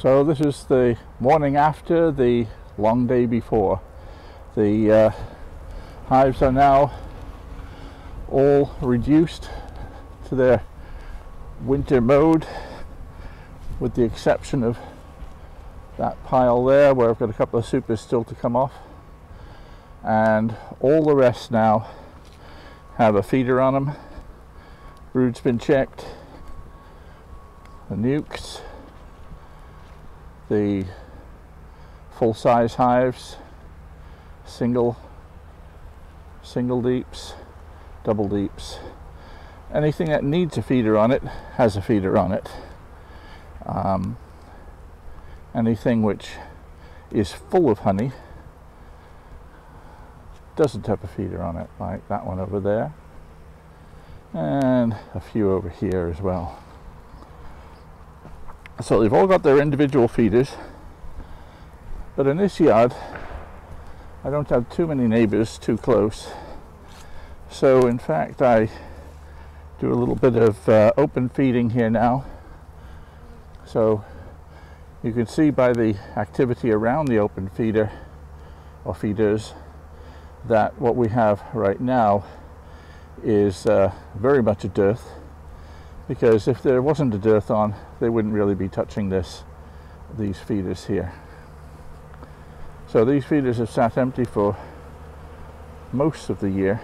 So this is the morning after the long day before. The hives are now all reduced to their winter mode, with the exception of that pile there where I've got a couple of supers still to come off, and all the rest now have a feeder on them. Brood's been checked, the nukes, the full-size hives, single deeps, double deeps. Anything that needs a feeder on it has a feeder on it. Anything which is full of honey doesn't have a feeder on it, like that one over there, and a few over here as well. So they've all got their individual feeders, but in this yard I don't have too many neighbors too close, so in fact I do a little bit of open feeding here now. So you can see by the activity around the open feeder or feeders that what we have right now is very much a dearth, because if there wasn't a dearth on, they wouldn't really be touching these feeders here. So these feeders have sat empty for most of the year.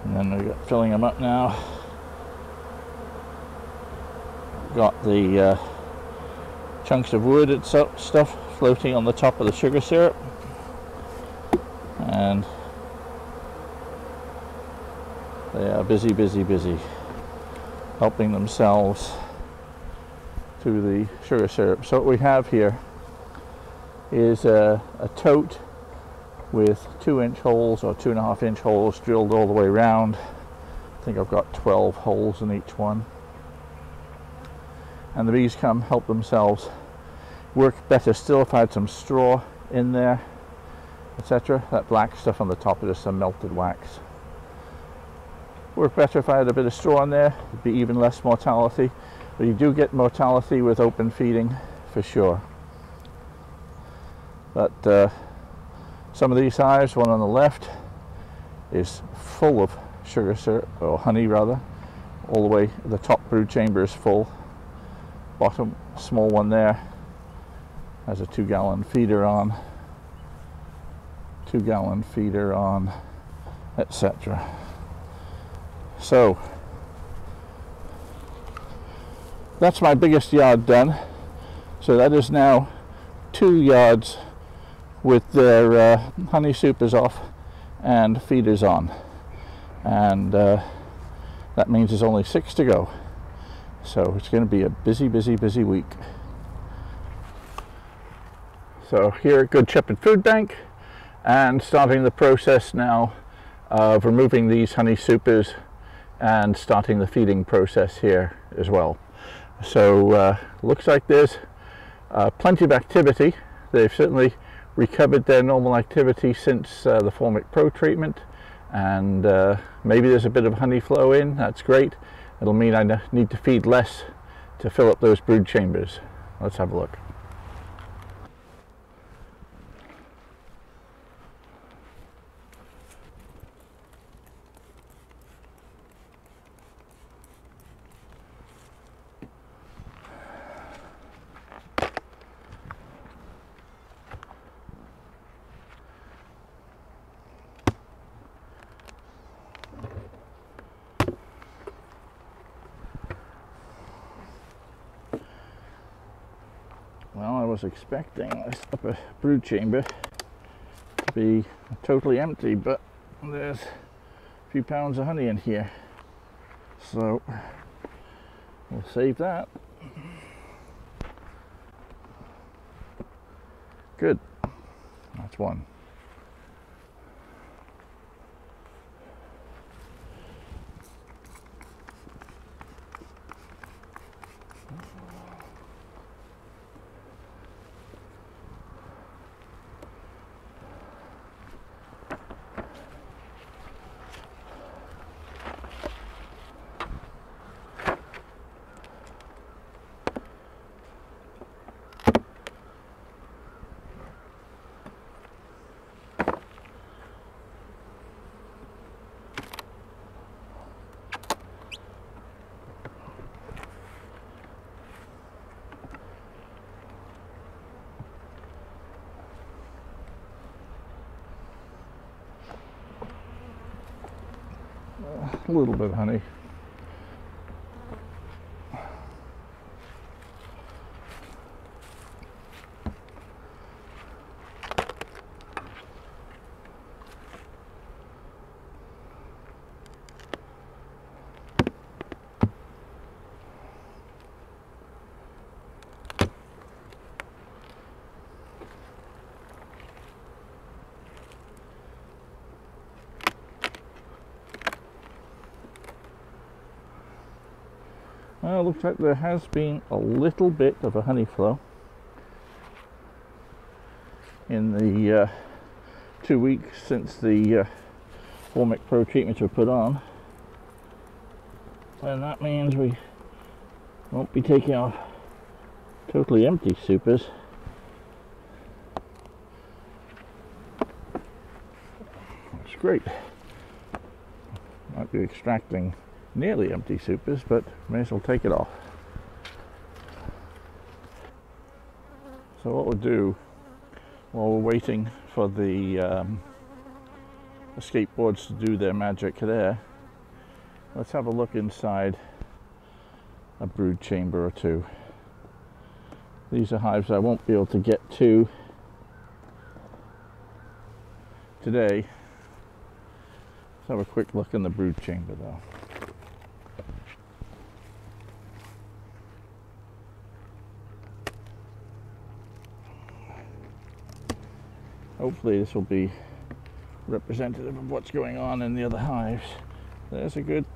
And then we're filling them up now. Got the chunks of wood and stuff floating on the top of the sugar syrup, and they are busy helping themselves to the sugar syrup. So what we have here is a tote with 2-inch holes or 2.5-inch holes drilled all the way around. I think I've got 12 holes in each one, and the bees come help themselves. Work better still if I had some straw in there, etc. That black stuff on the top is some melted wax. Work better if I had a bit of straw in there. It'd be even less mortality, but you do get mortality with open feeding for sure. But some of these hives, one on the left, is full of sugar syrup, or honey rather, all the way. The top brood chamber is full. Bottom small one there has a 2-gallon feeder on, 2-gallon feeder on, etc. So that's my biggest yard done. So that is now 2 yards with their honey supers off and feeders on, and that means there's only 6 to go. So it's going to be a busy week. So here at Good Shepherd Food Bank, and starting the process now of removing these honey supers and starting the feeding process here as well. So looks like there's plenty of activity. They've certainly recovered their normal activity since the Formic Pro treatment, and maybe there's a bit of honey flow in. That's great. It'll mean I need to feed less to fill up those brood chambers. Let's have a look. Well, I was expecting this upper brood chamber to be totally empty, but there's a few pounds of honey in here, so we'll save that. Good, that's one. A little bit of honey. Well, looks like there has been a little bit of a honey flow in the 2 weeks since the Formic Pro treatments were put on, and that means we won't be taking off totally empty supers. That's great. Might be extracting nearly empty supers, but may as well take it off. So what we'll do while we're waiting for the escape boards to do their magic there, let's have a look inside a brood chamber or two. These are hives I won't be able to get to today. Let's have a quick look in the brood chamber though. Hopefully this will be representative of what's going on in the other hives. There's a good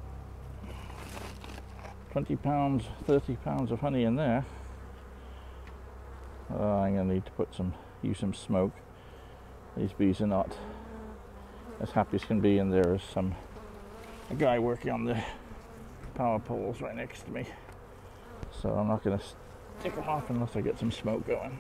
20 pounds, 30 pounds of honey in there. I'm going to need to use some smoke. These bees are not as happy as can be, and there is a guy working on the power poles right next to me. So I'm not going to stick them off unless I get some smoke going.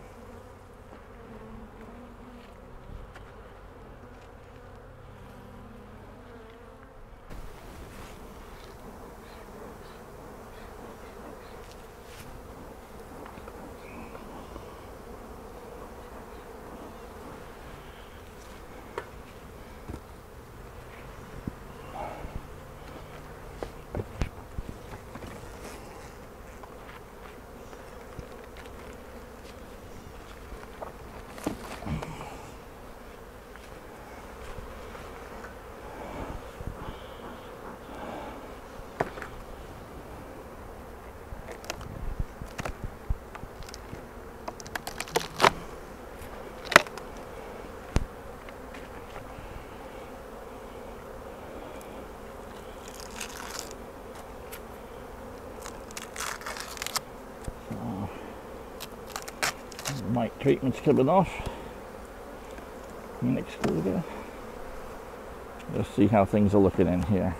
Mite treatment's coming off. An excluder. Let's see how things are looking in here.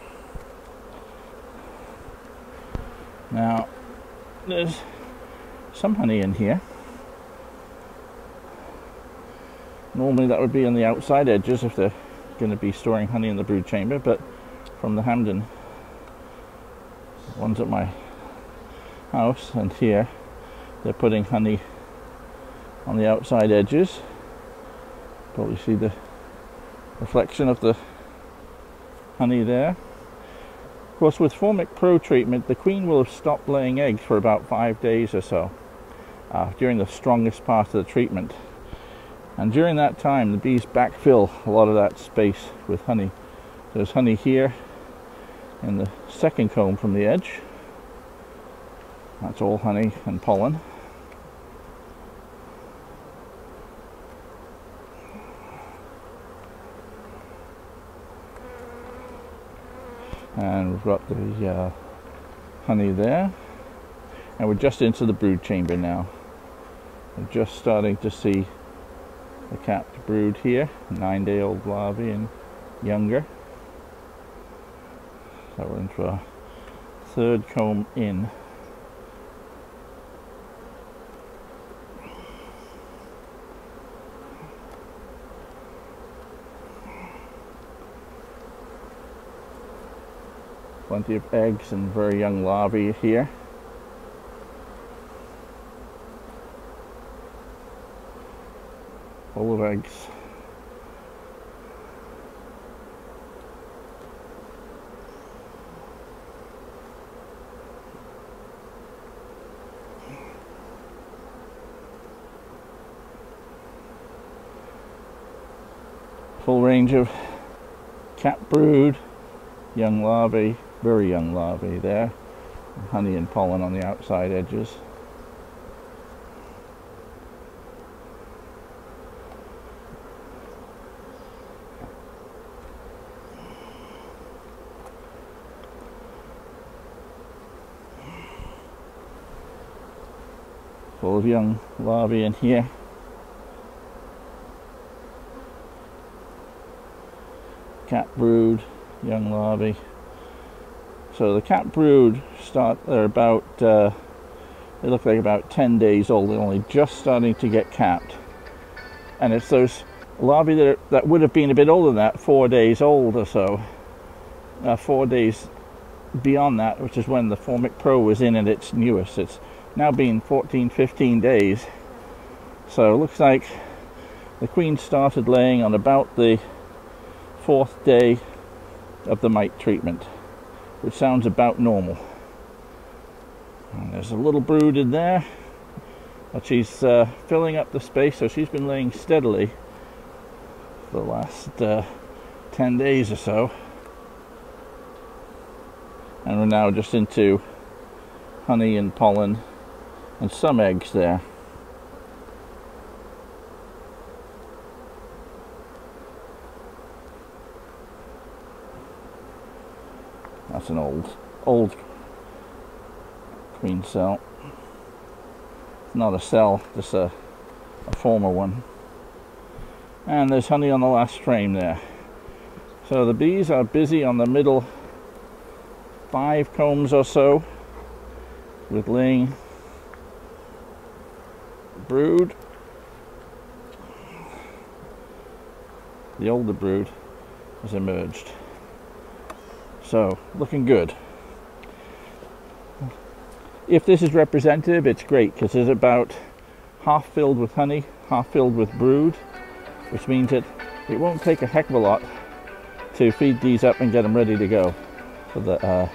Now, there's some honey in here. Normally that would be on the outside edges if they're going to be storing honey in the brood chamber, but from the Hampden ones at my house and here, they're putting honey on the outside edges. Probably see the reflection of the honey there. Of course, with Formic Pro treatment, the queen will have stopped laying eggs for about 5 days or so during the strongest part of the treatment. And during that time, the bees backfill a lot of that space with honey. There's honey here in the second comb from the edge. That's all honey and pollen. And we've got the honey there, and we're just into the brood chamber now. We're just starting to see the capped brood here, 9-day-old larvae and younger. So we're into our third comb in. Plenty of eggs and very young larvae here. Full of eggs. Full range of capped brood, young larvae, very young larvae there, honey and pollen on the outside edges. Full of young larvae in here. Capped brood, young larvae. So the capped brood they're about, they look like about 10 days old. They're only just starting to get capped. And it's those larvae that would have been a bit older than that, 4 days old or so. 4 days beyond that, which is when the Formic Pro was in at its newest. It's now been 14, 15 days. So it looks like the queen started laying on about the 4th day of the mite treatment, which sounds about normal. And there's a little brood in there, but she's filling up the space, so she's been laying steadily for the last 10 days or so. And we're now just into honey and pollen and some eggs there. That's an old queen cell. It's not a cell, just a former one. And there's honey on the last frame there. So the bees are busy on the middle 5 combs or so with laying brood. The older brood has emerged. So, looking good. If this is representative, it's great, because it's about half filled with honey, half filled with brood, which means that it won't take a heck of a lot to feed these up and get them ready to go for the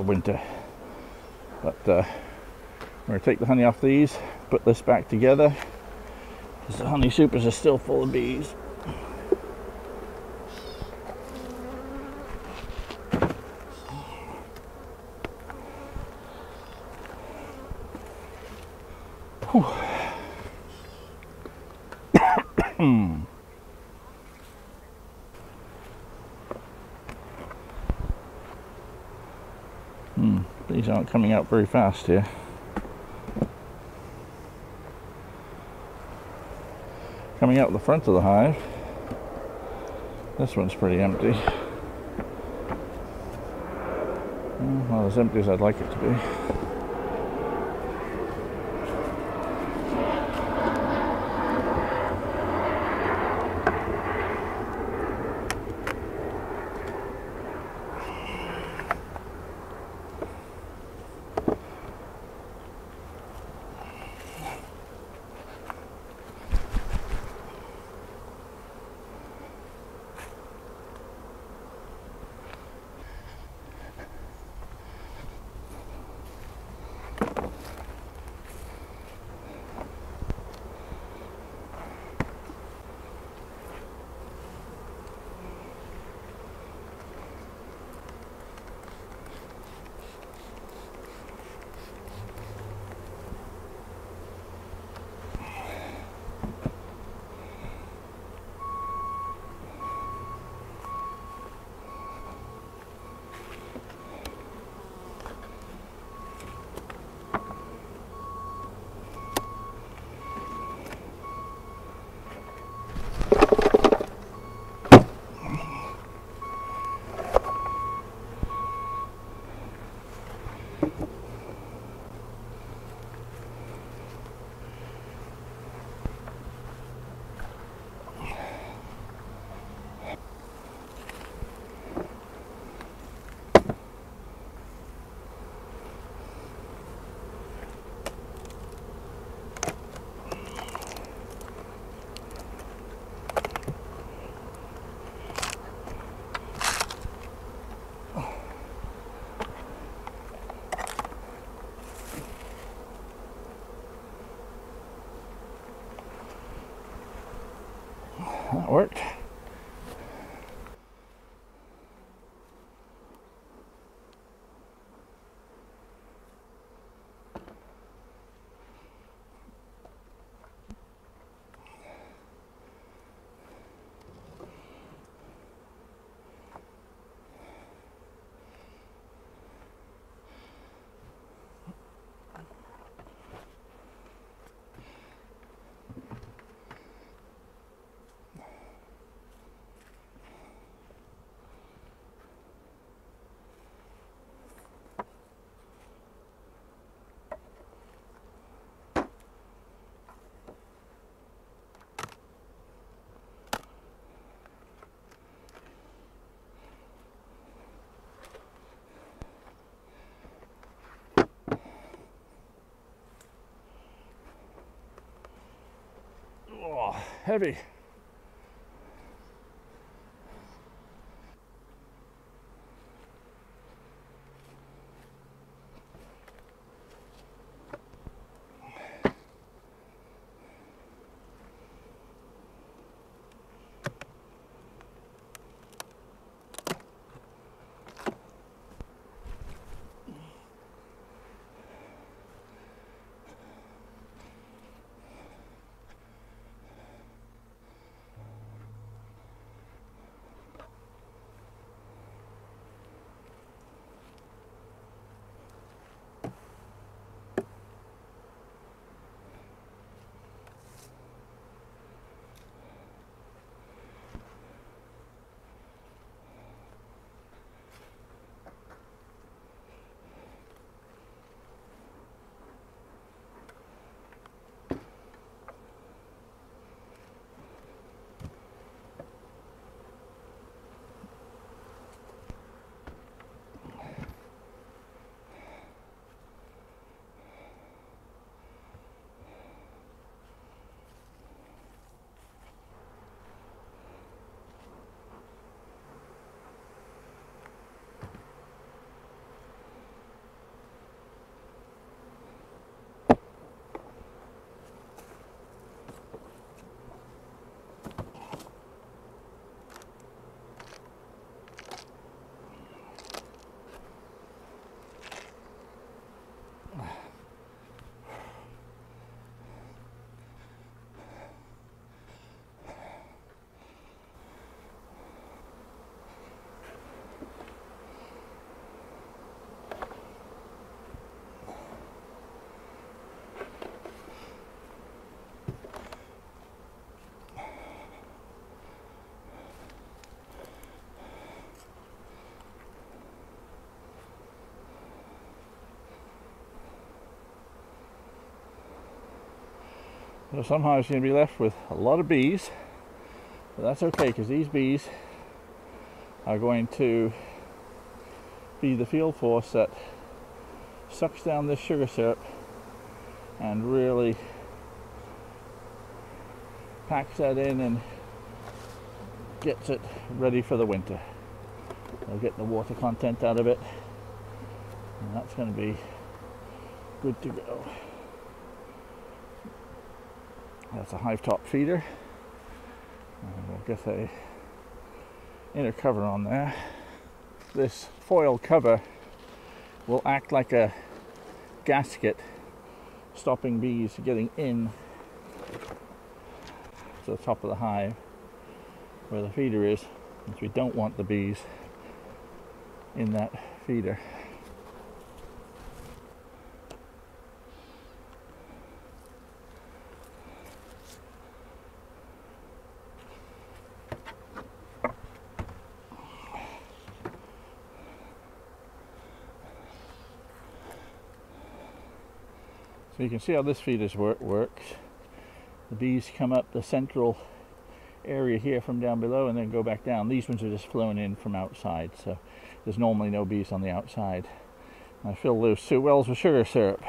winter. But we're going to take the honey off these, put this back together, because the honey supers are still full of bees. These aren't coming out very fast here. Coming out the front of the hive, this one's pretty empty. Not as empty as I'd like it to be. worked. Oh, heavy. So somehow it's going to be left with a lot of bees, but that's okay because these bees are going to be the field force that sucks down this sugar syrup and really packs that in and gets it ready for the winter. They'll get the water content out of it, and that's going to be good to go. That's a hive top feeder. And we'll get a inner cover on there. This foil cover will act like a gasket, stopping bees getting in to the top of the hive where the feeder is, since we don't want the bees in that feeder. So you can see how this feeder works. The bees come up the central area here from down below and then go back down. These ones are just flowing in from outside, so there's normally no bees on the outside. I fill those 2 wells with sugar syrup.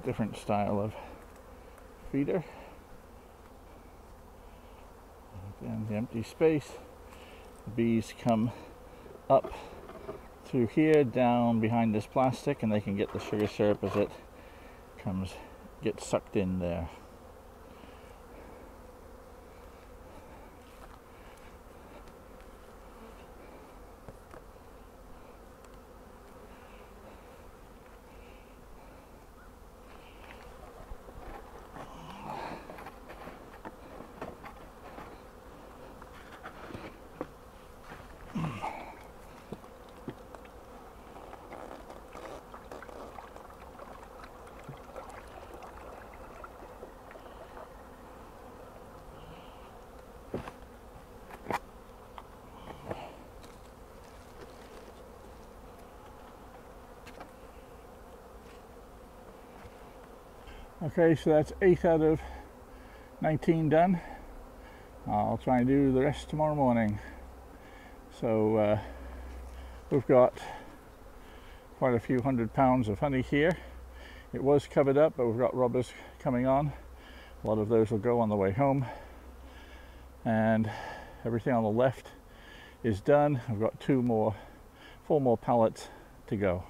different style of feeder. And the empty space. The bees come up through here, down behind this plastic, and they can get the sugar syrup as it gets sucked in there. Okay, so that's 8 out of 19 done. I'll try and do the rest tomorrow morning. So we've got quite a few £100 of honey here. It was covered up, but we've got robbers coming on. A lot of those will go on the way home. And everything on the left is done. I've got 4 more pallets to go.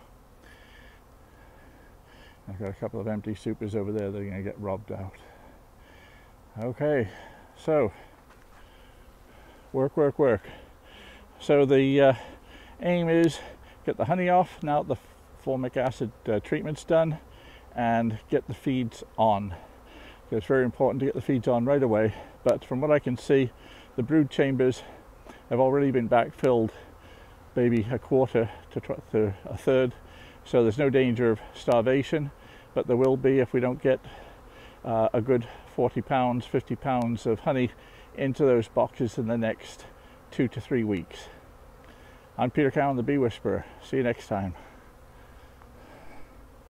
I've got a couple of empty supers over there that are going to get robbed out. Okay, so work. So the aim is get the honey off now that the formic acid treatment's done, and get the feeds on. So it's very important to get the feeds on right away, but from what I can see, the brood chambers have already been backfilled maybe a quarter to a third. So there's no danger of starvation, but there will be if we don't get a good 40 pounds, 50 pounds of honey into those boxes in the next 2 to 3 weeks. I'm Peter Cowan, the Bee Whisperer. See you next time.